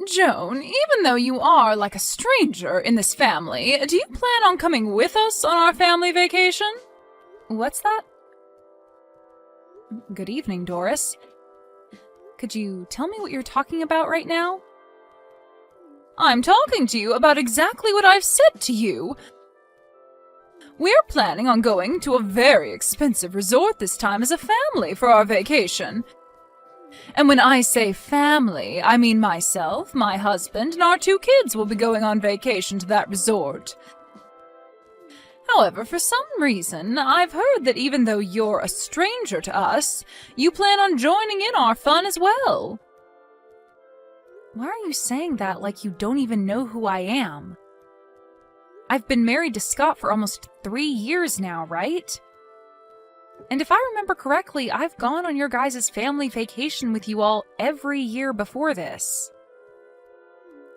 Joan, even though you are like a stranger in this family, do you plan on coming with us on our family vacation? What's that? Good evening, Doris. Could you tell me what you're talking about right now? I'm talking to you about exactly what I've said to you. We're planning on going to a very expensive resort this time as a family for our vacation. And when I say family, I mean myself, my husband, and our 2 kids will be going on vacation to that resort. However, for some reason, I've heard that even though you're a stranger to us, you plan on joining in our fun as well. Why are you saying that like you don't even know who I am? I've been married to Scott for almost 3 years now, right? And if I remember correctly, I've gone on your guys' family vacation with you all every year before this.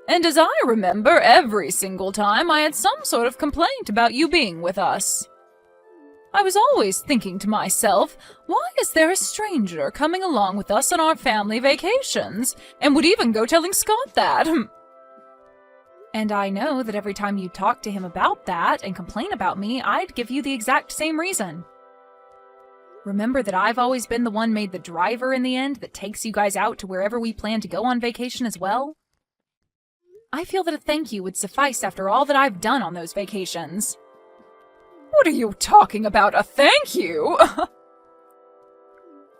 And as I remember, every single time I had some sort of complaint about you being with us. I was always thinking to myself, why is there a stranger coming along with us on our family vacations? And would even go telling Scott that. And I know that every time you talk to him about that and complain about me, I'd give you the exact same reason. Remember that I've always been the one made the driver in the end that takes you guys out to wherever we plan to go on vacation as well? I feel that a thank you would suffice after all that I've done on those vacations. What are you talking about, a thank you?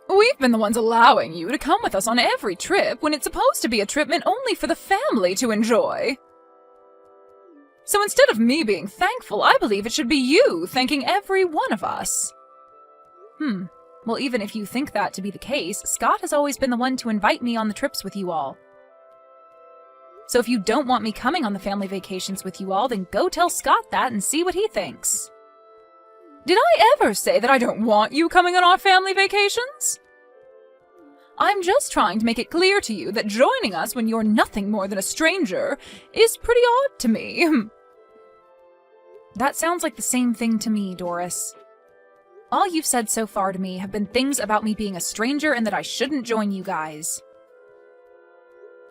We've been the ones allowing you to come with us on every trip when it's supposed to be a trip meant only for the family to enjoy. So instead of me being thankful, I believe it should be you thanking every one of us. Well, even if you think that to be the case, Scott has always been the one to invite me on the trips with you all. So if you don't want me coming on the family vacations with you all, then go tell Scott that and see what he thinks. Did I ever say that I don't want you coming on our family vacations? I'm just trying to make it clear to you that joining us when you're nothing more than a stranger is pretty odd to me. That sounds like the same thing to me, Doris. All you've said so far to me have been things about me being a stranger and that I shouldn't join you guys.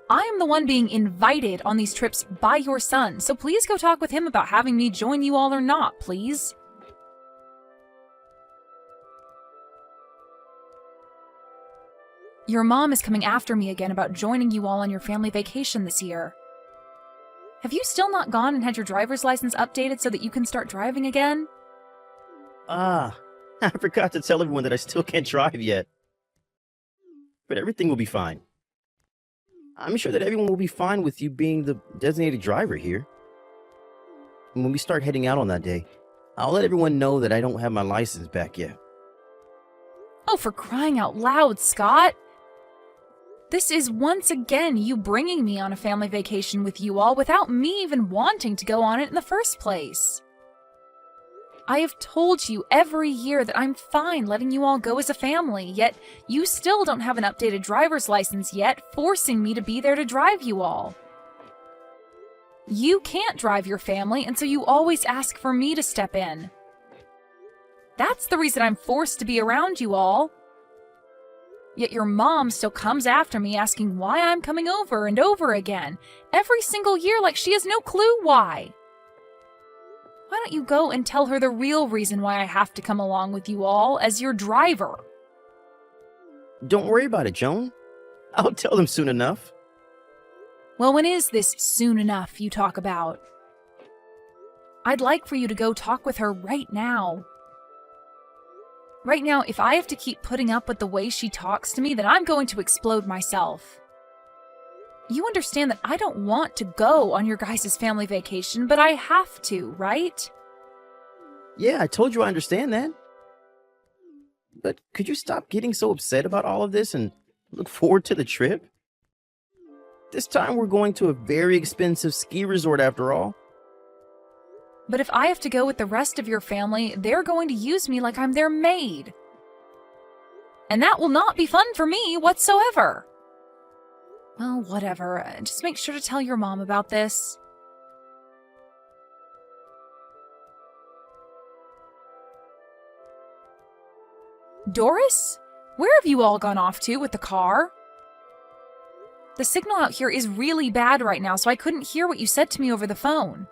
I am the one being invited on these trips by your son, so please go talk with him about having me join you all or not, please. Your mom is coming after me again about joining you all on your family vacation this year. Have you still not gone and had your driver's license updated so that you can start driving again? I forgot to tell everyone that I still can't drive yet. But everything will be fine. I'm sure that everyone will be fine with you being the designated driver here. And when we start heading out on that day, I'll let everyone know that I don't have my license back yet. Oh, for crying out loud, Scott! This is once again you bringing me on a family vacation with you all without me even wanting to go on it in the first place. I have told you every year that I'm fine letting you all go as a family, yet you still don't have an updated driver's license yet, forcing me to be there to drive you all. You can't drive your family, and so you always ask for me to step in. That's the reason I'm forced to be around you all. Yet your mom still comes after me asking why I'm coming over and over again, every single year like she has no clue why. Why don't you go and tell her the real reason why I have to come along with you all as your driver? Don't worry about it, Joan. I'll tell them soon enough. Well, when is this soon enough you talk about? I'd like for you to go talk with her right now. Right now, if I have to keep putting up with the way she talks to me, then I'm going to explode myself. You understand that I don't want to go on your guys' family vacation, but I have to, right? Yeah, I told you I understand that. But could you stop getting so upset about all of this and look forward to the trip? This time we're going to a very expensive ski resort after all. But if I have to go with the rest of your family, they're going to use me like I'm their maid. And that will not be fun for me whatsoever. Well, whatever. Just make sure to tell your mom about this. Doris? Where have you all gone off to with the car? The signal out here is really bad right now, so I couldn't hear what you said to me over the phone.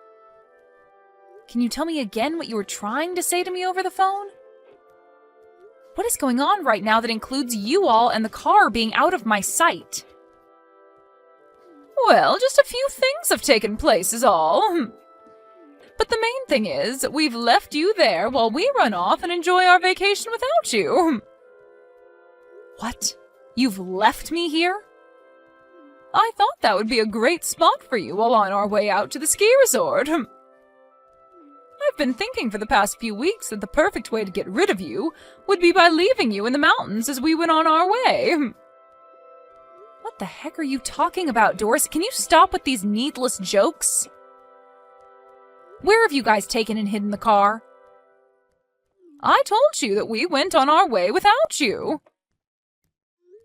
Can you tell me again what you were trying to say to me over the phone? What is going on right now that includes you all and the car being out of my sight? Well, just a few things have taken place is all. But the main thing is, we've left you there while we run off and enjoy our vacation without you. What? You've left me here? I thought that would be a great spot for you while on our way out to the ski resort. I've been thinking for the past few weeks that the perfect way to get rid of you would be by leaving you in the mountains as we went on our way. What the heck are you talking about, Doris? Can you stop with these needless jokes? Where have you guys taken and hidden the car? I told you that we went on our way without you.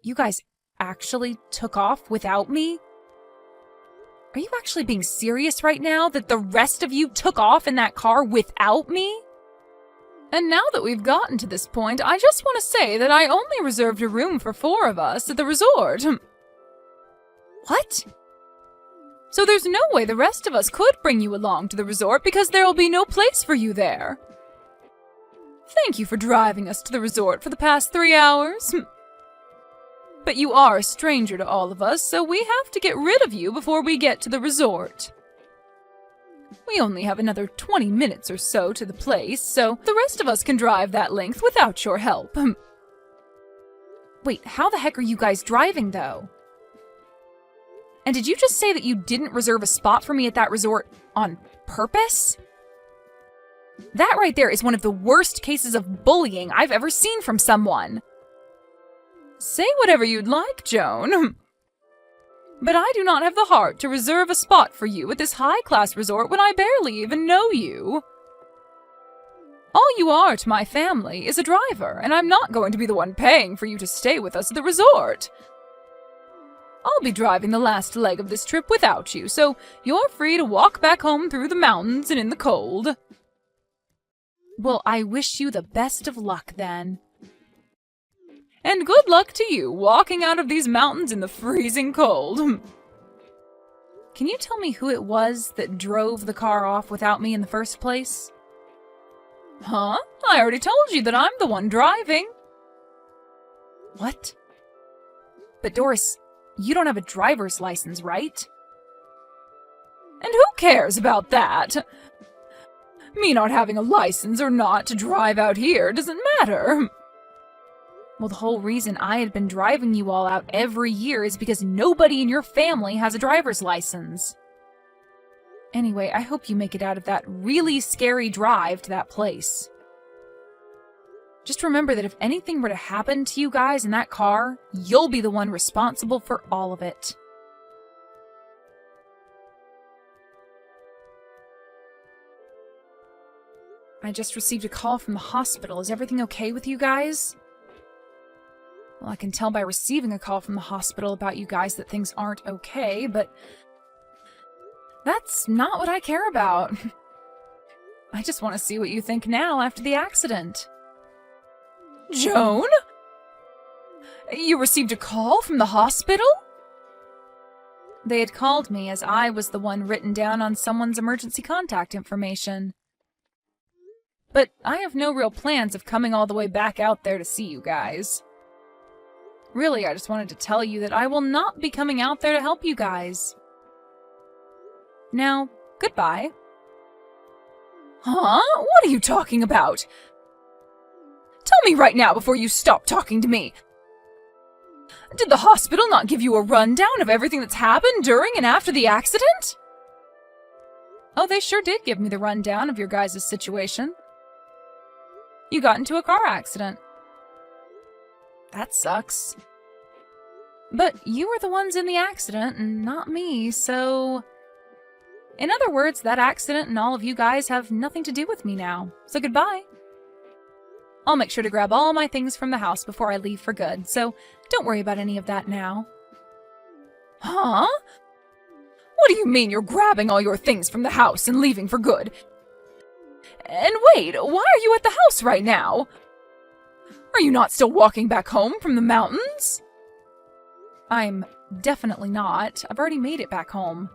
You guys actually took off without me? Are you actually being serious right now that the rest of you took off in that car without me? And now that we've gotten to this point, I just want to say that I only reserved a room for 4 of us at the resort. What? So there's no way the rest of us could bring you along to the resort because there will be no place for you there. Thank you for driving us to the resort for the past 3 hours. But you are a stranger to all of us, so we have to get rid of you before we get to the resort. We only have another 20 minutes or so to the place, so the rest of us can drive that length without your help. Wait, how the heck are you guys driving, though? And did you just say that you didn't reserve a spot for me at that resort on purpose? That right there is one of the worst cases of bullying I've ever seen from someone. Say whatever you'd like, Joan. But I do not have the heart to reserve a spot for you at this high-class resort when I barely even know you. All you are to my family is a driver, and I'm not going to be the one paying for you to stay with us at the resort. I'll be driving the last leg of this trip without you, so you're free to walk back home through the mountains and in the cold. Well, I wish you the best of luck, then. And good luck to you, walking out of these mountains in the freezing cold. Can you tell me who it was that drove the car off without me in the first place? Huh? I already told you that I'm the one driving. What? But Doris, you don't have a driver's license, right? And who cares about that? Me not having a license or not to drive out here doesn't matter. Well, the whole reason I had been driving you all out every year is because nobody in your family has a driver's license. Anyway, I hope you make it out of that really scary drive to that place. Just remember that if anything were to happen to you guys in that car, you'll be the one responsible for all of it. I just received a call from the hospital. Is everything okay with you guys? Well, I can tell by receiving a call from the hospital about you guys that things aren't okay, but that's not what I care about. I just want to see what you think now after the accident. Joan? You received a call from the hospital? They had called me as I was the one written down on someone's emergency contact information. But I have no real plans of coming all the way back out there to see you guys. Really, I just wanted to tell you that I will not be coming out there to help you guys. Now, goodbye. Huh? What are you talking about? Tell me right now before you stop talking to me. Did the hospital not give you a rundown of everything that's happened during and after the accident? Oh, they sure did give me the rundown of your guys' situation. You got into a car accident. That sucks. But you were the ones in the accident and not me, so... In other words, that accident and all of you guys have nothing to do with me now. So goodbye. I'll make sure to grab all my things from the house before I leave for good, so don't worry about any of that now. Huh? What do you mean you're grabbing all your things from the house and leaving for good? And wait, why are you at the house right now? Are you not still walking back home from the mountains? I'm Definitely not. I've already made it back home.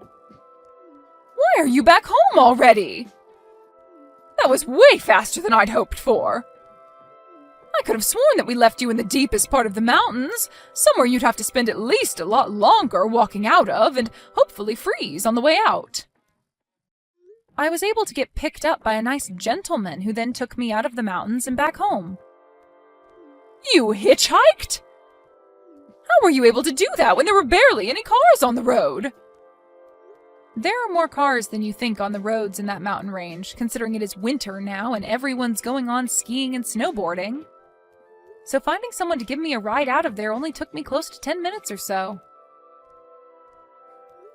Why are you back home already? That was way faster than I'd hoped for. I could have sworn that we left you in the deepest part of the mountains, somewhere you'd have to spend at least a lot longer walking out of and hopefully freeze on the way out. I was able to get picked up by a nice gentleman who then took me out of the mountains and back home. You hitchhiked? How were you able to do that when there were barely any cars on the road? There are more cars than you think on the roads in that mountain range, considering it is winter now and everyone's going on skiing and snowboarding. So finding someone to give me a ride out of there only took me close to 10 minutes or so.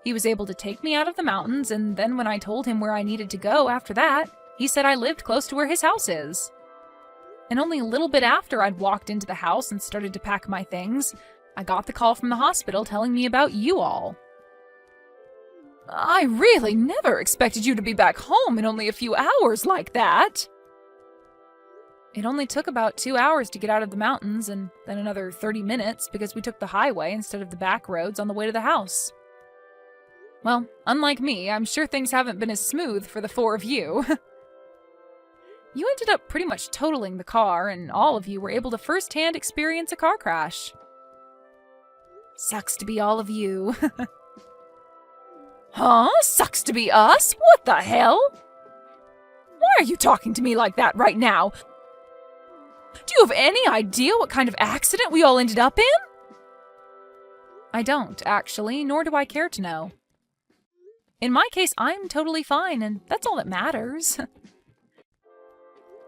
He was able to take me out of the mountains, and then when I told him where I needed to go after that, he said I lived close to where his house is. And only a little bit after I'd walked into the house and started to pack my things, I got the call from the hospital telling me about you all. I really never expected you to be back home in only a few hours like that. It only took about 2 hours to get out of the mountains, and then another 30 minutes because we took the highway instead of the back roads on the way to the house. Well, unlike me, I'm sure things haven't been as smooth for the four of you. You ended up pretty much totaling the car, and all of you were able to first-hand experience a car crash. Sucks to be all of you. Huh? Sucks to be us? What the hell? Why are you talking to me like that right now? Do you have any idea what kind of accident we all ended up in? I don't, actually, nor do I care to know. In my case, I'm totally fine, and that's all that matters.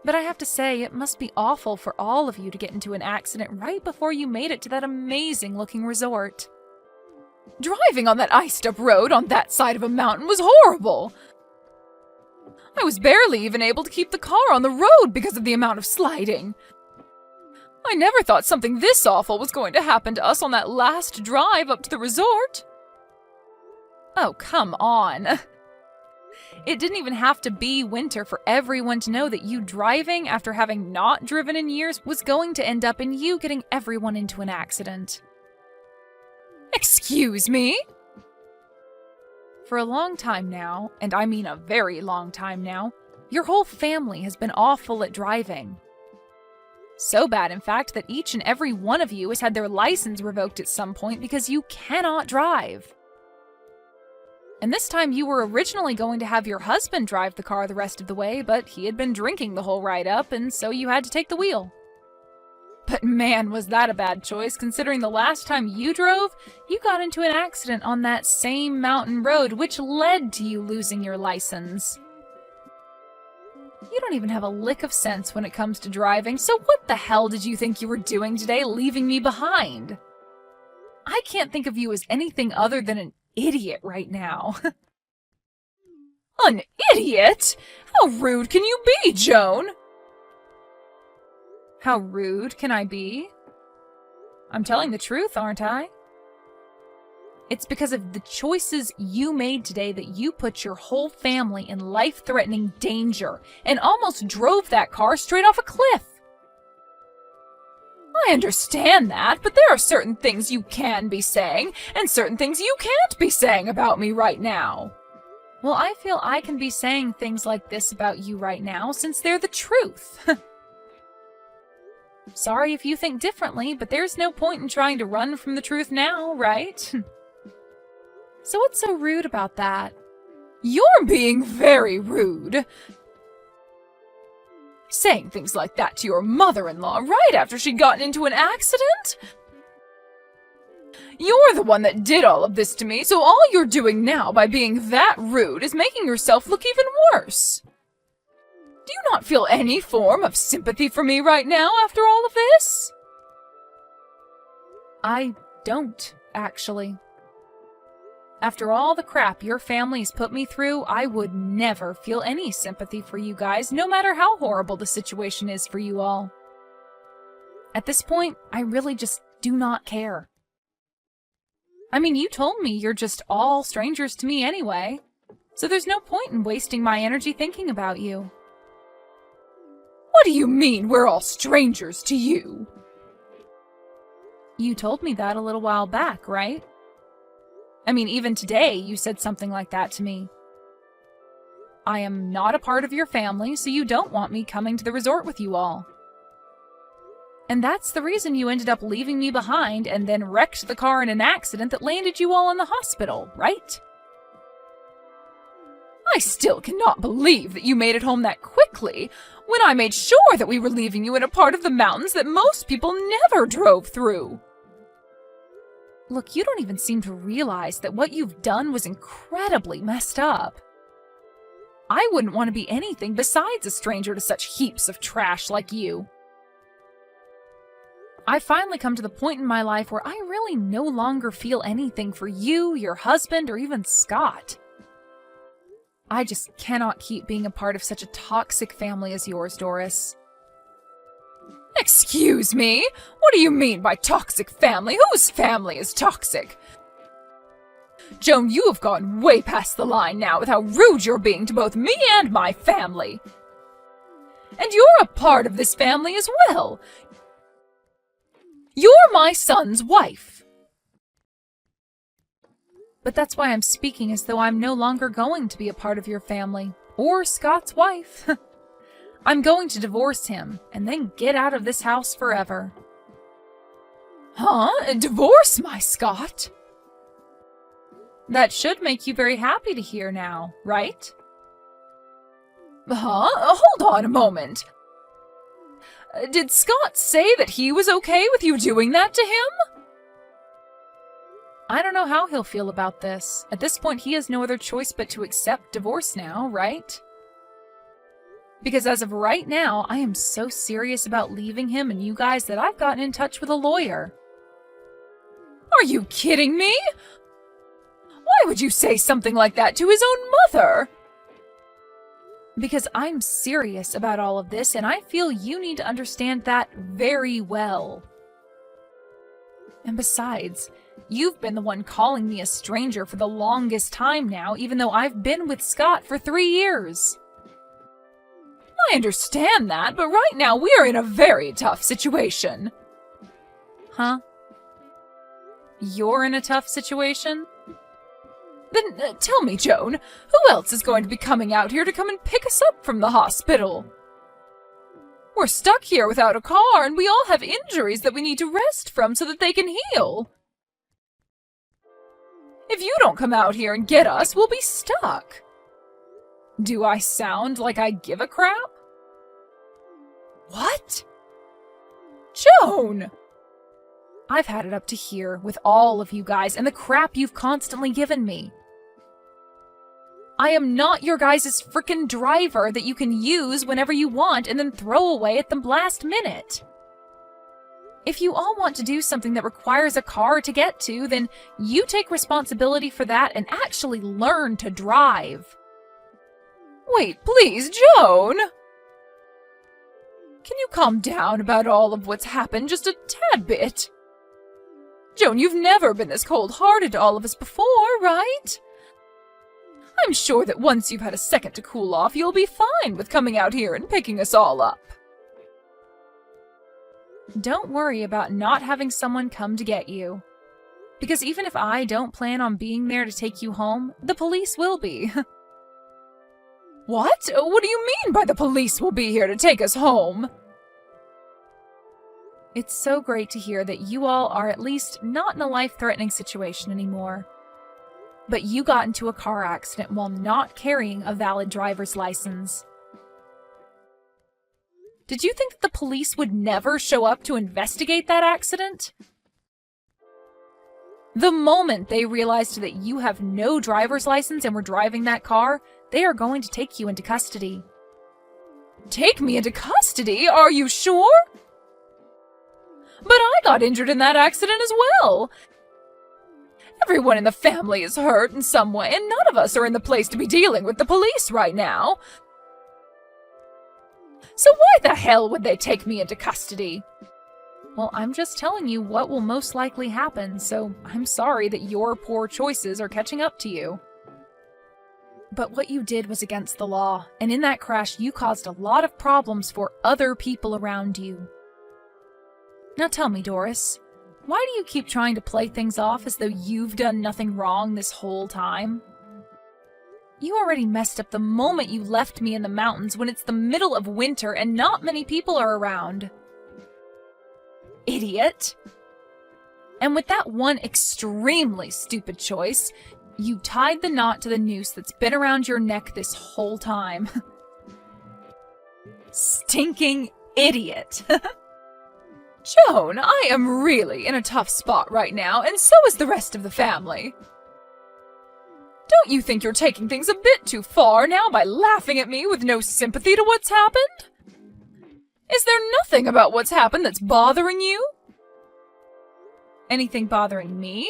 But I have to say, it must be awful for all of you to get into an accident right before you made it to that amazing-looking resort. Driving on that iced-up road on that side of a mountain was horrible. I was barely even able to keep the car on the road because of the amount of sliding. I never thought something this awful was going to happen to us on that last drive up to the resort. Oh, come on. It didn't even have to be winter for everyone to know that you driving after having not driven in years was going to end up in you getting everyone into an accident. Excuse me? For a long time now, and I mean a very long time now, your whole family has been awful at driving. So bad, in fact, that each and every one of you has had their license revoked at some point because you cannot drive. And this time you were originally going to have your husband drive the car the rest of the way, but he had been drinking the whole ride up, and so you had to take the wheel. But man, was that a bad choice, considering the last time you drove, you got into an accident on that same mountain road, which led to you losing your license. You don't even have a lick of sense when it comes to driving, so what the hell did you think you were doing today, leaving me behind? I can't think of you as anything other than an idiot right now. An idiot? How rude can you be, Joan? How rude can I be? I'm telling the truth, aren't I? It's because of the choices you made today that you put your whole family in life-threatening danger and almost drove that car straight off a cliff. I understand that, but there are certain things you can be saying and certain things you can't be saying about me right now. Well, I feel I can be saying things like this about you right now since they're the truth. Sorry if you think differently, but there's no point in trying to run from the truth now, right? So what's so rude about that? You're being very rude. Saying things like that to your mother-in-law right after she'd gotten into an accident? You're the one that did all of this to me, so all you're doing now by being that rude is making yourself look even worse. Do you not feel any form of sympathy for me right now after all of this? I don't, actually. After all the crap your family's put me through, I would never feel any sympathy for you guys, no matter how horrible the situation is for you all. At this point, I really just do not care. I mean, you told me you're just all strangers to me anyway, so there's no point in wasting my energy thinking about you. What do you mean we're all strangers to you? You told me that a little while back, right? I mean, even today, you said something like that to me. I am not a part of your family, so you don't want me coming to the resort with you all. And that's the reason you ended up leaving me behind and then wrecked the car in an accident that landed you all in the hospital, right? I still cannot believe that you made it home that quickly, when I made sure that we were leaving you in a part of the mountains that most people never drove through. Look, you don't even seem to realize that what you've done was incredibly messed up. I wouldn't want to be anything besides a stranger to such heaps of trash like you. I've finally come to the point in my life where I really no longer feel anything for you, your husband, or even Scott. I just cannot keep being a part of such a toxic family as yours, Doris. Excuse me? What do you mean by toxic family? Whose family is toxic? Joan, you have gone way past the line now with how rude you're being to both me and my family. And you're a part of this family as well. You're my son's wife. But that's why I'm speaking as though I'm no longer going to be a part of your family, or Scott's wife. I'm going to divorce him, and then get out of this house forever. Huh? Divorce my Scott? That should make you very happy to hear now, right? Huh? Hold on a moment. Did Scott say that he was okay with you doing that to him? I don't know how he'll feel about this. At this point, he has no other choice but to accept divorce now, right? Because as of right now, I am so serious about leaving him and you guys that I've gotten in touch with a lawyer. Are you kidding me? Why would you say something like that to his own mother? Because I'm serious about all of this, and I feel you need to understand that very well. And besides, you've been the one calling me a stranger for the longest time now, even though I've been with Scott for 3 years. I understand that, but right now we are in a very tough situation. Huh? You're in a tough situation? Then tell me, Joan, who else is going to be coming out here to come and pick us up from the hospital? We're stuck here without a car, and we all have injuries that we need to rest from so that they can heal. If you don't come out here and get us, we'll be stuck. Do I sound like I give a crap? What? Joan! I've had it up to here with all of you guys and the crap you've constantly given me. I am not your guys' frickin' driver that you can use whenever you want and then throw away at the last minute. If you all want to do something that requires a car to get to, then you take responsibility for that and actually learn to drive. Wait, please, Joan! Can you calm down about all of what's happened just a tad bit? Joan, you've never been this cold-hearted to all of us before, right? I'm sure that once you've had a second to cool off, you'll be fine with coming out here and picking us all up. Don't worry about not having someone come to get you. Because even if I don't plan on being there to take you home, the police will be. What? What do you mean by the police will be here to take us home? It's so great to hear that you all are at least not in a life-threatening situation anymore. But you got into a car accident while not carrying a valid driver's license. Did you think that the police would never show up to investigate that accident? The moment they realized that you have no driver's license and were driving that car, they are going to take you into custody. Take me into custody? Are you sure? But I got injured in that accident as well. Everyone in the family is hurt in some way, and none of us are in the place to be dealing with the police right now. So why the hell would they take me into custody? Well, I'm just telling you what will most likely happen, so I'm sorry that your poor choices are catching up to you. But what you did was against the law, and in that crash you caused a lot of problems for other people around you. Now tell me, Doris, Why do you keep trying to play things off as though you've done nothing wrong this whole time? You already messed up the moment you left me in the mountains when it's the middle of winter and not many people are around. Idiot! And with that one extremely stupid choice, you tied the knot to the noose that's been around your neck this whole time. Stinking idiot! Joan, I am really in a tough spot right now, and so is the rest of the family. Don't you think you're taking things a bit too far now by laughing at me with no sympathy to what's happened? Is there nothing about what's happened that's bothering you? Anything bothering me?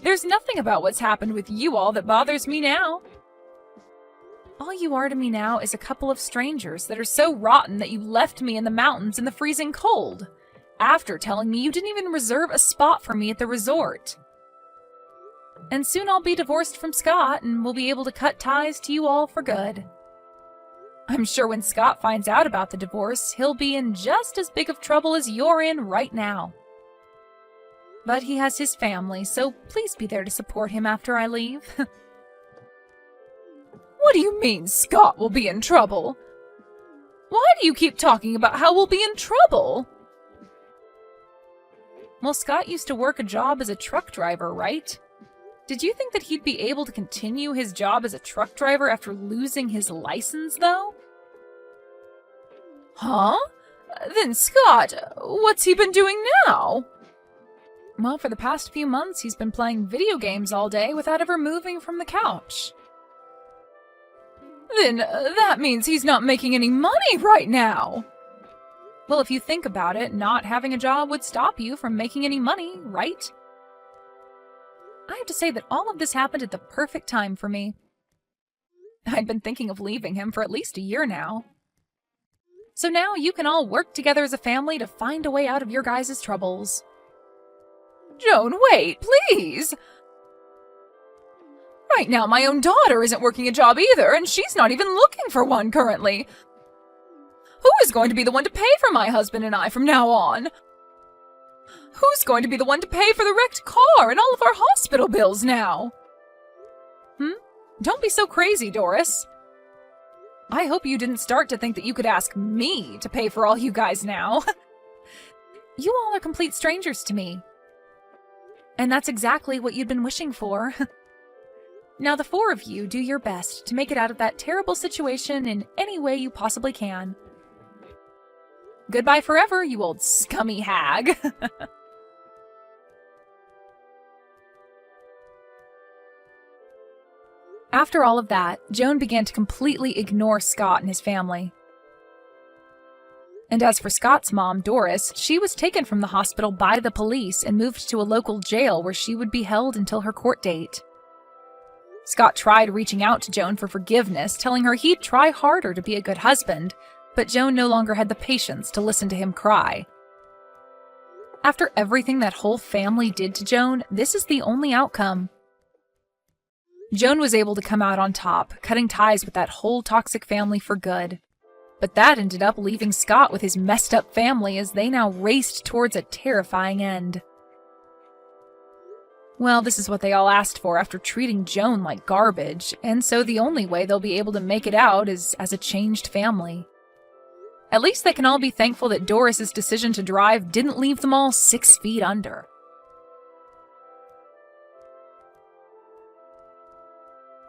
There's nothing about what's happened with you all that bothers me now. All you are to me now is a couple of strangers that are so rotten that you left me in the mountains in the freezing cold, after telling me you didn't even reserve a spot for me at the resort. And soon I'll be divorced from Scott and we'll be able to cut ties to you all for good. I'm sure when Scott finds out about the divorce, he'll be in just as big of trouble as you're in right now. But he has his family, so please be there to support him after I leave. What do you mean Scott will be in trouble? Why do you keep talking about how we'll be in trouble? Well, Scott used to work a job as a truck driver, right? Did you think that he'd be able to continue his job as a truck driver after losing his license, though? Huh? Then Scott, what's he been doing now? Well, for the past few months, he's been playing video games all day without ever moving from the couch. Then that means he's not making any money right now. Well, if you think about it, not having a job would stop you from making any money, right? I have to say that all of this happened at the perfect time for me. I'd been thinking of leaving him for at least a year now. So now you can all work together as a family to find a way out of your guys' troubles. Joan, wait, please! Right now, my own daughter isn't working a job either, and she's not even looking for one currently. Who is going to be the one to pay for my husband and I from now on? Who's going to be the one to pay for the wrecked car and all of our hospital bills now? Don't be so crazy, Doris. I hope you didn't start to think that you could ask me to pay for all you guys now. You all are complete strangers to me. And that's exactly what you'd been wishing for. Now the four of you do your best to make it out of that terrible situation in any way you possibly can. Goodbye forever, you old scummy hag. After all of that, Joan began to completely ignore Scott and his family. And as for Scott's mom, Doris, she was taken from the hospital by the police and moved to a local jail where she would be held until her court date. Scott tried reaching out to Joan for forgiveness, telling her he'd try harder to be a good husband, but Joan no longer had the patience to listen to him cry. After everything that whole family did to Joan, this is the only outcome. Joan was able to come out on top, cutting ties with that whole toxic family for good. But that ended up leaving Scott with his messed up family as they now raced towards a terrifying end. Well, this is what they all asked for after treating Joan like garbage, and so the only way they'll be able to make it out is as a changed family. At least they can all be thankful that Doris's decision to drive didn't leave them all 6 feet under.